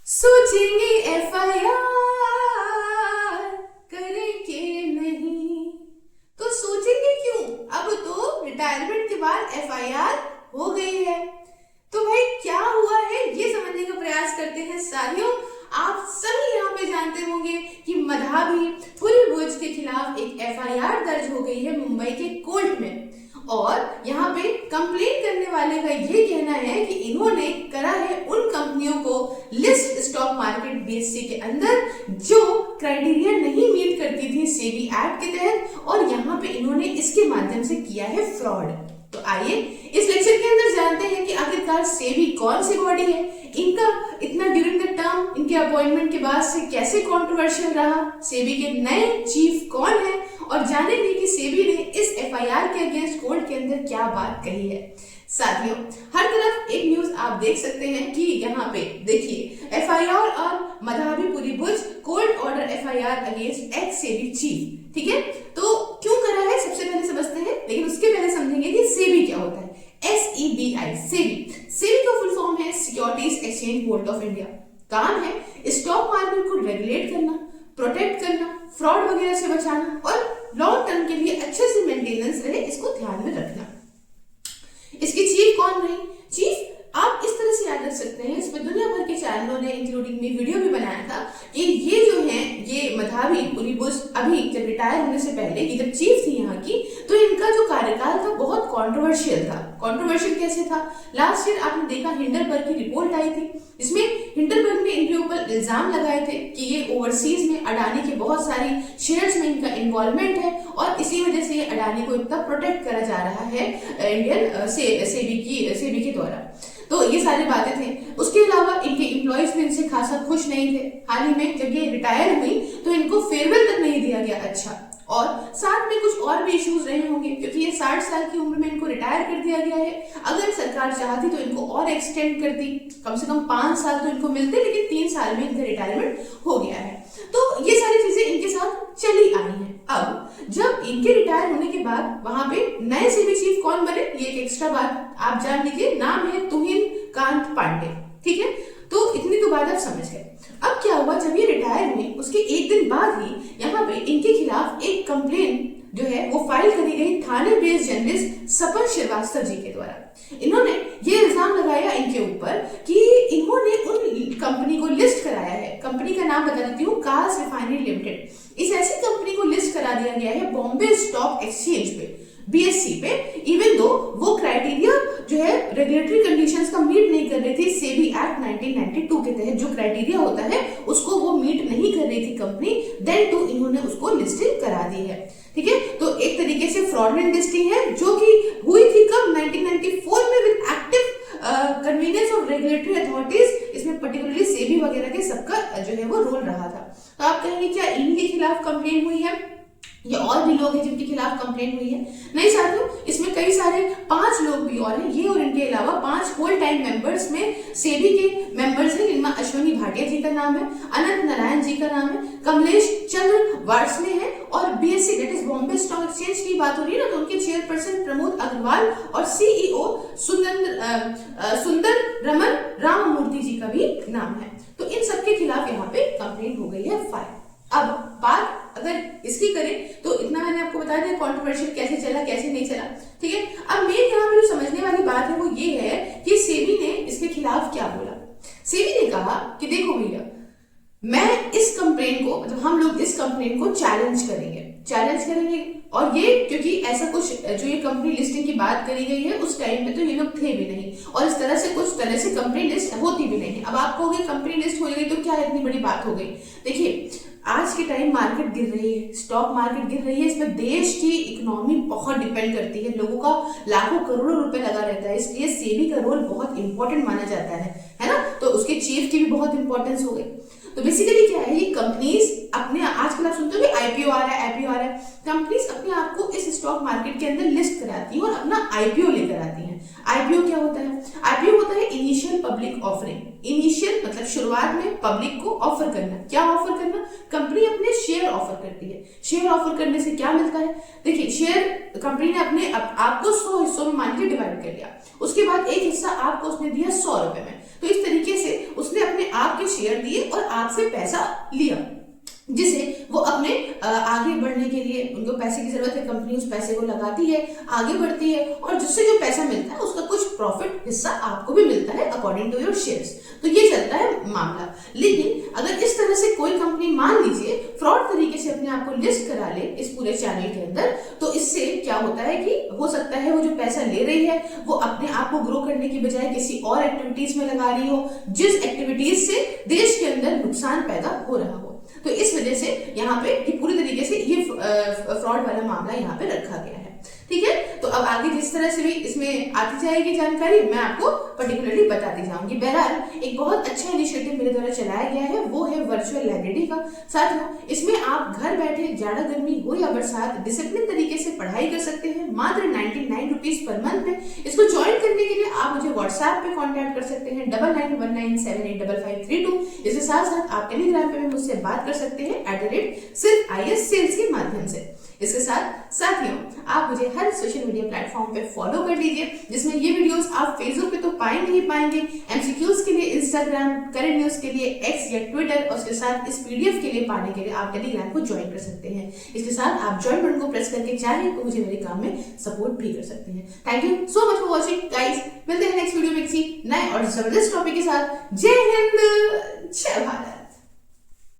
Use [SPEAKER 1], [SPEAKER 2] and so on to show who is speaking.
[SPEAKER 1] सोचेंगे एफआईआर करेंगे नहीं, तो सोचेंगे क्यों, अब तो रिटायरमेंट के बाद एफआईआर हो गई है। तो भाई क्या हुआ है ये समझने का प्रयास करते हैं साथियों। आप सभी यहाँ पे जानते होंगे कि मधाबी पुरीभुज के खिलाफ एक एफआईआर दर्ज हो गई है मुंबई के कोर्ट में, और यहाँ पे कंप्लेन करने वाले का ये कहना है कि इन्होंने करा है उन कंपनियों को लिस्ट स्टॉक मार्केट बीएससी के अंदर जो क्राइटेरिया नहीं मीट करती थी सेबी एक्ट के तहत, और यहाँ पे इन्होंने इसके माध्यम से किया है फ्रॉड। तो आइए इस लेक्चर के अंदर जानते हैं कि आखिरकार सेबी कौन सी बॉडी है, इनका इतना ड्यूरिंग द टर्म इनके अपॉइंटमेंट के बाद से कैसे कंट्रोवर्शियल रहा, सेबी के नए चीफ कौन है, और जानेंगे कि सेबी ने इस एफआईआर के अगेंस्ट कोर्ट के अंदर क्या बात कही है। साथियों हर तरफ एक न्यूज आप देख सकते हैं कि यहाँ पे देखिए एफआईआर और Madhabi Puri Buch court order FIR against ex SEBI chief. ठीक है, तो क्यों करा है सबसे पहले समझते हैं, लेकिन उसके पहले समझेंगे कि सेबी क्या होता है। SEBI सेबी का फुल फॉर्म है securities exchange board of India. काम है स्टॉक मार्केट को रेगुलेट करना, प्रोटेक्ट करना, फ्रॉड वगैरह से बचाना और लॉन्ग टर्म के लिए अच्छे से मेंटेनेंस रहे इसको ध्यान में रखना। इसकी चीफ कौन रही? चीफ आप इस तरह से याद रख सकते हैं, इसमें दुनिया भर के चैनलों ने इंक्लूडिंग में वीडियो भी बनाया था कि ये जो है ये मधाबी पुरीभुज अभी जब रिटायर होने से पहले ये जब चीफ थी यहाँ की, तो इनका जो कार्यकाल था बहुत कंट्रोवर्शियल था। कंट्रोवर्शियल कैसे था? लास्ट ईयर आपने देखा हिंडनबर्ग की रिपोर्ट आई थी, इसमें हिंडनबर्ग ने इनके ऊपर इल्जाम लगाए थे कि ये ओवरसीज में अडानी के बहुत सारी शेयर्स में इनका इन्वॉल्वमेंट है और इसी वजह से ये अडानी को इतना प्रोटेक्ट करा जा रहा है इंडियन सेबी के द्वारा। तो ये सारी बातें थे। उसके अलावा इनके एम्प्लॉइज भी इनसे खासा खुश नहीं थे। हाल ही में जब ये रिटायर हुई तो इनको फेयरवेल तक नहीं दिया गया अच्छा, और साथ में कुछ और भी इश्यूज रहे होंगे क्योंकि ये 60 साल की उम्र में इनको रिटायर कर दिया गया है। अगर सरकार चाहती तो इनको और एक्सटेंड करती, कम से कम 5 साल तो इनको मिलते, लेकिन 3 साल में इनका रिटायरमेंट हो गया है। तो ये सारी चीजें इनके साथ चली आई हैं। अब जब इनके रिटायर होने के बाद वहां पे नए सेबी चीफ कौन बने, ये एक एक्स्ट्रा बात आप जान लीजिए, नाम है तुहिन कांत पांडे। ठीक है, तो इतनी तो बात आप समझ गए। अब क्या हुआ, जब ये रिटायर हुए उसके एक दिन बाद ही यहाँ पे इनके खिलाफ एक कंप्लेन जो है वो फाइल करी गई थाने बेस्ड जर्नलिस्ट सपन श्रीवास्तव जी के द्वारा। इन्होंने ये इल्जाम लगाया इनके ऊपर कि इन्होंने उन कंपनी को लिस्ट कराया है, कंपनी का नाम बता देती हूँ, कास रिफाइनरी लिमिटेड। इस ऐसी कंपनी को लिस्ट करा दिया गया है बॉम्बे स्टॉक एक्सचेंज पे, बीएससी पे, इवन दो वो क्राइटेरिया जो है रेगुलेटरी कंडीशंस का मीट नहीं कर रही थी। सेबी एक्ट 1992 के तहत जो क्राइटेरिया होता है उसको वो मीट नहीं कर रही थी कंपनी, देन तो इन्होंने उसको लिस्टिंग करा दी है। ठीक है, तो एक तरीके से फ्रॉडलेंट लिस्टिंग है जो कि हुई थी कब, 1994 में, with active convenience of regulatory authorities. इसमें पर्टिकुलरली सेबी वगैरह के सबका जो है वो रोल रहा था। तो आप कहेंगे क्या इनके खिलाफ कंप्लेन हुई है या और भी लोग हैं जिनके खिलाफ कंप्लेंट हुई है? नहीं साथियों, इसमें कई सारे 5 लोग भी और हैं, ये और इनके अलावा 5 होल टाइम मेंबर्स में सेबी के मेंबर्स हैं, जिनमें अश्विनी भाटिया जी का नाम है, अनंत नारायण जी का नाम है, कमलेश चंद्र वार्ष्णेय है, और BSc that is Bombay stock exchange की बात हो रही है ना, तो उनके चेयरपर्सन प्रमोद अग्रवाल और सीईओ सुंदर रमन राममूर्ति जी का भी नाम है। तो इन सबके खिलाफ यहाँ पे कंप्लेंट हो गई है फाइल। अब बात अगर इसकी करें तो इतना मैंने आपको बता दिया कंट्रोवर्शियल कैसे चला कैसे नहीं चला। ठीक है, अब मेन यहाँ पे जो समझने वाली बात है वो ये है कि सेबी ने इसके खिलाफ क्या बोला। सेबी ने कहा कि देखो भैया, मैं इस कंप्लेन को, मतलब हम लोग इस कंप्लेन को चैलेंज करेंगे, और ये क्योंकि ऐसा कुछ जो ये कंपनी लिस्टिंग की बात करी गई है उस टाइम में तो ये लोग थे भी नहीं, और इस तरह से कुछ तरह से कंपनी लिस्ट होती भी नहीं। अब आप कहोगे कंपनी लिस्ट हो गई तो क्या इतनी बड़ी बात हो गई? देखिए आज के टाइम मार्केट गिर रही है, स्टॉक मार्केट गिर रही है, इसमें देश की इकोनॉमी बहुत डिपेंड करती है, लोगों का लाखों करोड़ों रुपए लगा रहता है, इसलिए सेबी का रोल बहुत इंपॉर्टेंट माना जाता है ना। तो उसके चीफ की भी बहुत इंपॉर्टेंस हो गई। तो बेसिकली क्या है, ये कंपनीज अपने, आजकल आप सुनते हो कि आईपीओ आ रहा है, कंपनीज अपने आप को इस स्टॉक मार्केट के अंदर लिस्ट कराती हैं और अपना आईपीओ लेकर आती हैं। आईपीओ क्या होता है? आईपीओ होता है इनिशियल पब्लिक ऑफरिंग। इनिशियल मतलब शुरुआत में पब्लिक को ऑफर करना। क्या ऑफर करना? कंपनी अपने शेयर ऑफर करती है। शेयर ऑफर करने से क्या मिलता है? देखिए शेयर कंपनी ने अपने आपको 100 हिस्सों में मान के डिवाइड कर लिया, उसके बाद एक हिस्सा आपको उसने दिया 100 रुपए में, तो इस तरीके से उसने अपने आप के शेयर दिए और आपसे पैसा लिया, जिसे वो अपने आगे बढ़ने के लिए, उनको पैसे की जरूरत है, कंपनी उस पैसे को लगाती है, आगे बढ़ती है, और जिससे जो पैसा मिलता है उसका कुछ प्रॉफिट हिस्सा आपको भी मिलता है अकॉर्डिंग टू योर शेयर्स। तो ये चलता है मामला। लेकिन अगर इस तरह से कोई कंपनी मान लीजिए फ्रॉड तरीके से अपने आप को लिस्ट करा ले इस पूरे चैनल के अंदर, तो इससे क्या होता है कि हो सकता है वो जो पैसा ले रही है वो अपने आप को ग्रो करने की बजाय किसी और एक्टिविटीज में लगा रही हो, जिस एक्टिविटीज से देश के अंदर नुकसान पैदा हो रहा हो। तो इस वजह से यहाँ पे ये पूरी तरीके से ये फ्रॉड वाला मामला यहाँ पे रखा गया है। ठीक है, तो अब आगे जिस तरह से भी इसमें आती जाएगी जानकारी मैं आपको पर्टिकुलरली बताती जाऊंगी। बहरहाल एक बहुत अच्छा इनिशिएटिव मेरे द्वारा चलाया गया है, वो है वर्चुअल लाइब्रेरी का। साथियों, इसमें आप घर बैठे जाड़ा गर्मी हो या बरसात डिसिप्लिन तरीके से पढ़ाई कर सकते हैं मात्र 99 रुपीज पर मंथ में। इसको ज्वाइन करने के लिए आप मुझे व्हाट्सएप पे कॉन्टैक्ट कर सकते हैं 9919785532। इसके साथ साथ आप टेलीग्राम पे भी मुझसे बात कर सकते हैं @सिर्फ IS सेल्स के माध्यम से। इसके साथ साथियों, आप मुझे हर सोशल मीडिया प्लेटफॉर्म पे फॉलो कर लीजिए, जिसमें ये वीडियोस आप फेसबुक पे तो पाएंगे ही पाएंगे, MCQs के लिए इंस्टाग्राम, करंट न्यूज के लिए X या ट्विटर, और उसके साथ इस PDF के लिए पाने के लिए आप टेलीग्राम को ज्वाइन कर सकते हैं। इसके साथ आप ज्वाइन बटन को प्रेस करके चाहे तो मुझे मेरे काम में सपोर्ट भी कर सकते हैं। Thank you so much for watching guys. मिलते हैं नेक्स्ट वीडियो में किसी नए और जबरदस्त टॉपिक के साथ। जय हिंद, जय भारत।